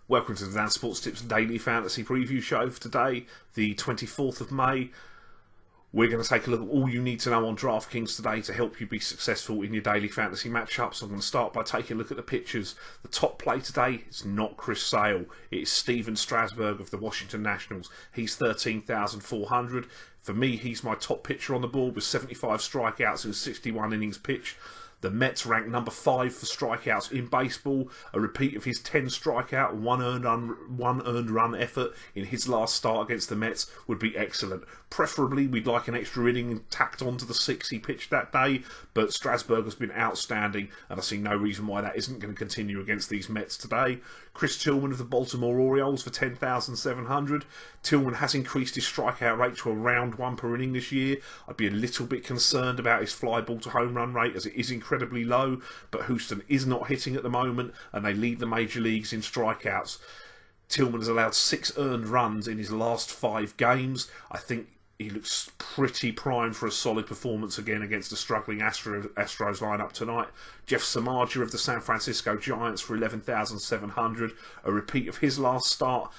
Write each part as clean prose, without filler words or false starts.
Welcome to the Dan Sports Tips Daily Fantasy Preview Show for today, the 24th of May. We're going to take a look at all you need to know on DraftKings today to help you be successful in your daily fantasy matchups. I'm going to start by taking a look at the pitchers. The top play today is not Chris Sale. It is Steven Strasburg of the Washington Nationals. He's 13,400. For me, he's my top pitcher on the board with 75 strikeouts in 61 innings pitched. The Mets rank number 5 for strikeouts in baseball. A repeat of his 10 strikeout and one earned run effort in his last start against the Mets would be excellent. Preferably, we'd like an extra inning tacked onto the 6 he pitched that day, but Strasburg has been outstanding, and I see no reason why that isn't going to continue against these Mets today. Chris Tillman of the Baltimore Orioles for 10,700. Tillman has increased his strikeout rate to around 1 per inning this year. I'd be a little bit concerned about his fly ball to home run rate, as it is incredibly low, but Houston is not hitting at the moment, and they lead the major leagues in strikeouts. Tillman has allowed 6 earned runs in his last 5 games. I think he looks pretty primed for a solid performance again against the struggling Astros lineup tonight. Jeff Samardzija of the San Francisco Giants for 11,700. A repeat of his last start.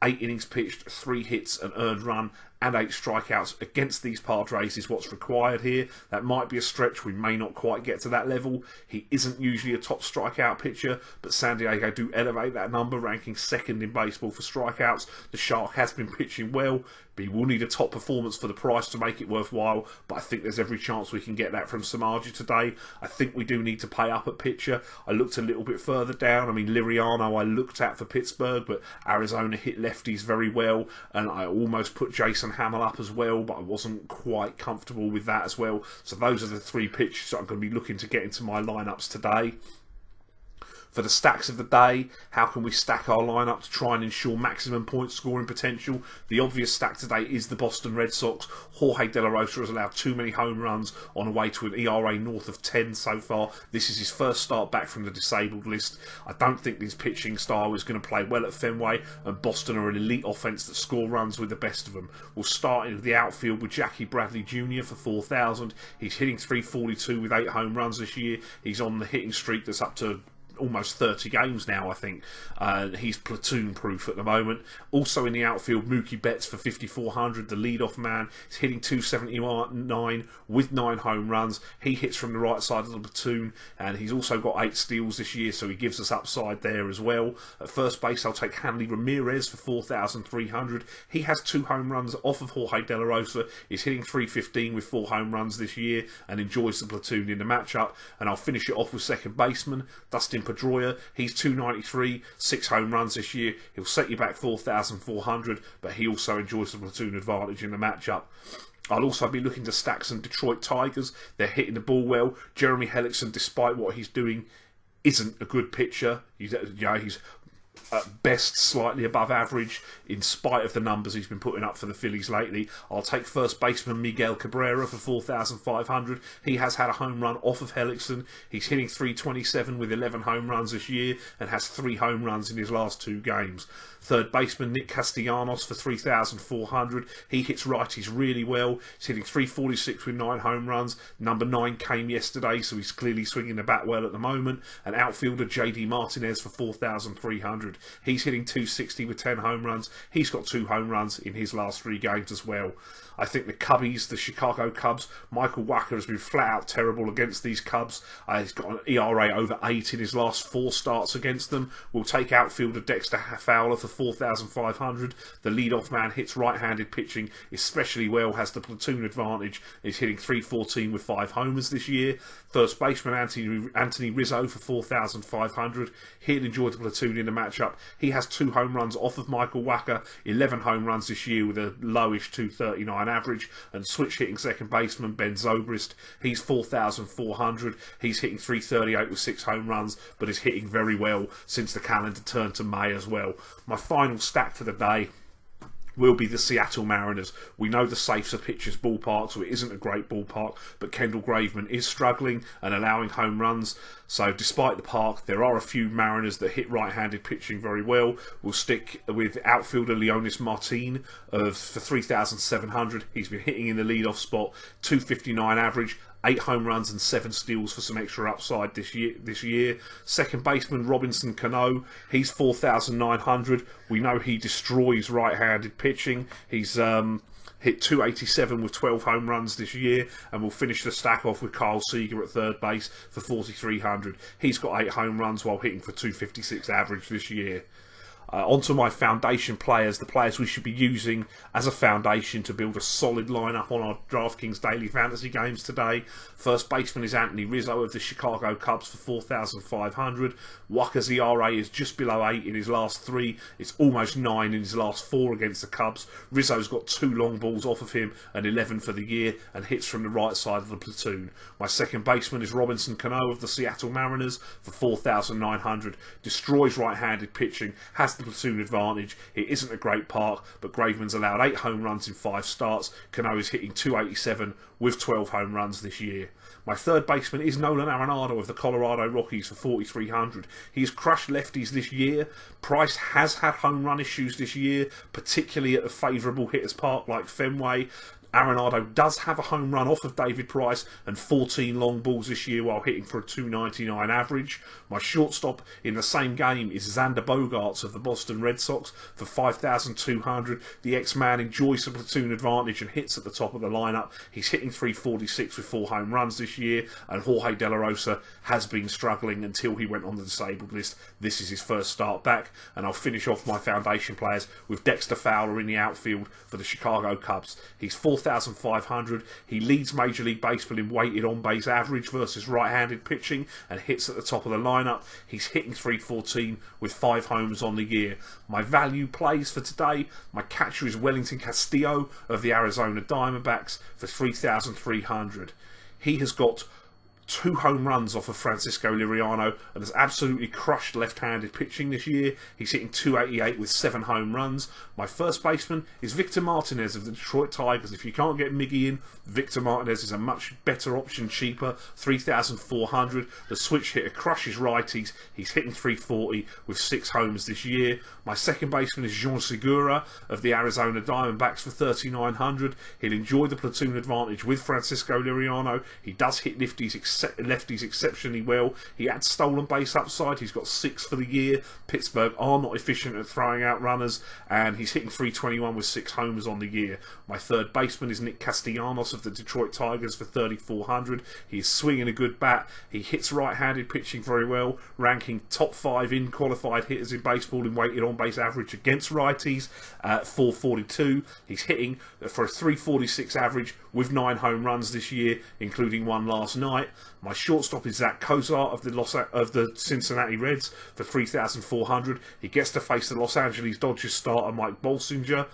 8 innings pitched, 3 hits, an earned run, and 8 strikeouts against these Padres is what's required here. That might be a stretch. We may not quite get to that level. He isn't usually a top strikeout pitcher, but San Diego do elevate that number, ranking 2nd in baseball for strikeouts. The Shark has been pitching well, but he will need a top performance for the price to make it worthwhile, but I think there's every chance we can get that from Samardzija today. I think we do need to pay up at pitcher. I looked a little bit further down. I mean, Liriano I looked at for Pittsburgh, but Arizona hit lefties very well, and I almost put Jason Hamill up as well, but I wasn't quite comfortable with that as well. So those are the 3 pitchers that I'm going to be looking to get into my lineups today. For the stacks of the day, how can we stack our lineup to try and ensure maximum point scoring potential? The obvious stack today is the Boston Red Sox. Jorge De La Rosa has allowed too many home runs on the way to an ERA north of 10 so far. This is his first start back from the disabled list. I don't think his pitching style is going to play well at Fenway, and Boston are an elite offense that score runs with the best of them. We'll start in the outfield with Jackie Bradley Jr. for 4,000. He's hitting .342 with 8 home runs this year. He's on the hitting streak that's up to almost 30 games now, I think. He's platoon proof at the moment. Also in the outfield, Mookie Betts for 5,400, the leadoff man. He's hitting .279 with 9 home runs. He hits from the right side of the platoon, and he's also got 8 steals this year, so he gives us upside there as well. At first base, I'll take Hanley Ramirez for 4,300. He has 2 home runs off of Jorge De La Rosa. He's hitting .315 with 4 home runs this year and enjoys the platoon in the matchup. And I'll finish it off with second baseman Dustin Pedroia. He's .293, 6 home runs this year. He'll set you back 4,400, but he also enjoys the platoon advantage in the matchup. I'll also be looking to stack some Detroit Tigers. They're hitting the ball well. Jeremy Hellickson, despite what he's doing, isn't a good pitcher. He's at best slightly above average in spite of the numbers he's been putting up for the Phillies lately. I'll take first baseman Miguel Cabrera for 4,500. He has had a home run off of Hellickson. He's hitting .327 with 11 home runs this year and has 3 home runs in his last 2 games. Third baseman Nick Castellanos for 3,400. He hits righties really well. He's hitting .346 with 9 home runs. Number 9 came yesterday, so he's clearly swinging the bat well at the moment. And outfielder JD Martinez for 4,300. He's hitting .260 with 10 home runs. He's got 2 home runs in his last 3 games as well. I think the Cubbies, the Chicago Cubs, Michael Wacha has been flat out terrible against these Cubs. He's got an ERA over 8 in his last 4 starts against them. We'll take outfielder Dexter Fowler for 4,500. The leadoff man hits right-handed pitching especially well, has the platoon advantage. He's hitting .314 with 5 homers this year. First baseman Anthony Rizzo for 4,500. He'll enjoy the platoon in the matchup. He has 2 home runs off of Michael Wacha, 11 home runs this year with a lowish .239 average. And switch hitting second baseman Ben Zobrist, he's 4,400. He's hitting .338 with 6 home runs, but is hitting very well since the calendar turned to May as well. My final stack for the day will be the Seattle Mariners. We know the safe's a pitcher's ballpark, so it isn't a great ballpark, but Kendall Graveman is struggling and allowing home runs. So despite the park, there are a few Mariners that hit right-handed pitching very well. We'll stick with outfielder Leonis Martin for 3,700. He's been hitting in the leadoff spot, .259 average, 8 home runs and 7 steals for some extra upside this year. Second baseman Robinson Cano, he's 4,900. We know he destroys right-handed pitching. He's hit 287 with 12 home runs this year, and we'll finish the stack off with Kyle Seager at third base for 4,300. He's got 8 home runs while hitting for 256 average this year. Onto my foundation players, the players we should be using as a foundation to build a solid lineup on our DraftKings Daily Fantasy games today. First baseman is Anthony Rizzo of the Chicago Cubs for 4,500. Walker's ERA is just below 8 in his last 3. It's almost 9 in his last 4 against the Cubs. Rizzo's got 2 long balls off of him and 11 for the year, and hits from the right side of the platoon. My second baseman is Robinson Cano of the Seattle Mariners for 4,900. Destroys right-handed pitching, has the platoon advantage. It isn't a great park, but Graveman's allowed 8 home runs in 5 starts. Cano is hitting 287 with 12 home runs this year. My third baseman is Nolan Arenado of the Colorado Rockies for 4,300. He's crushed lefties this year. Price has had home run issues this year, particularly at a favourable hitters park like Fenway. Arenado does have a home run off of David Price and 14 long balls this year while hitting for a 299 average. My shortstop in the same game is Xander Bogaerts of the Boston Red Sox for 5,200. The ex-man enjoys the platoon advantage and hits at the top of the lineup. He's hitting 346 with 4 home runs this year, and Jorge De La Rosa has been struggling until he went on the disabled list. This is his first start back, and I'll finish off my foundation players with Dexter Fowler in the outfield for the Chicago Cubs. He's 4,500. He leads Major League Baseball in weighted on-base average versus right-handed pitching and hits at the top of the lineup. He's hitting 314 with 5 homers on the year. My value plays for today, my catcher is Wellington Castillo of the Arizona Diamondbacks for 3,300. He has got 2 home runs off of Francisco Liriano and has absolutely crushed left-handed pitching this year. He's hitting 288 with 7 home runs. My first baseman is Victor Martinez of the Detroit Tigers. If you can't get Miggy in, Victor Martinez is a much better option, cheaper, 3,400. The switch hitter crushes righties. He's hitting 340 with 6 homers this year. My second baseman is Jean Segura of the Arizona Diamondbacks for 3,900. He'll enjoy the platoon advantage with Francisco Liriano. He does hit lefties exceptionally well. He had stolen base upside. He's got 6 for the year. Pittsburgh are not efficient at throwing out runners, and he's hitting 321 with 6 homers on the year. My third baseman is Nick Castellanos of the Detroit Tigers for 3,400. He's swinging a good bat. He hits right-handed pitching very well, ranking top 5 in qualified hitters in baseball in weighted on-base average against righties at 442. He's hitting for a 346 average with 9 home runs this year, including 1 last night. My shortstop is Zach Cozart of the Cincinnati Reds for 3,400. He gets to face the Los Angeles Dodgers starter Mike Bolsinger.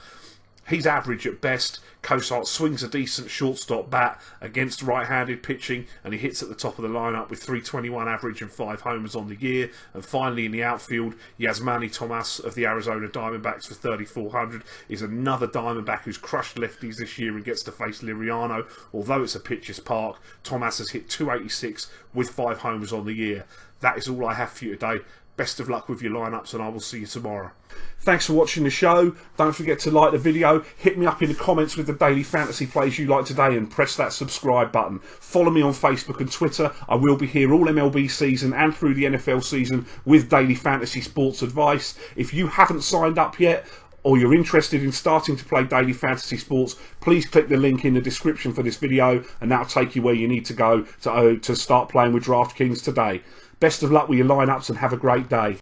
He's average at best. Cozart swings a decent shortstop bat against right-handed pitching, and he hits at the top of the lineup with 321 average and 5 homers on the year. And finally, in the outfield, Yasmani Tomas of the Arizona Diamondbacks for 3,400 is another Diamondback who's crushed lefties this year and gets to face Liriano. Although it's a pitcher's park, Tomas has hit 286 with 5 homers on the year. That is all I have for you today. Best of luck with your lineups, and I will see you tomorrow. Thanks for watching the show. Don't forget to like the video, hit me up in the comments with the daily fantasy plays you like today, and press that subscribe button. Follow me on Facebook and Twitter. I will be here all MLB season and through the NFL season with daily fantasy sports advice. If you haven't signed up yet, or you're interested in starting to play daily fantasy sports, please click the link in the description for this video, and that'll take you where you need to go to start playing with DraftKings today. Best of luck with your lineups, and have a great day.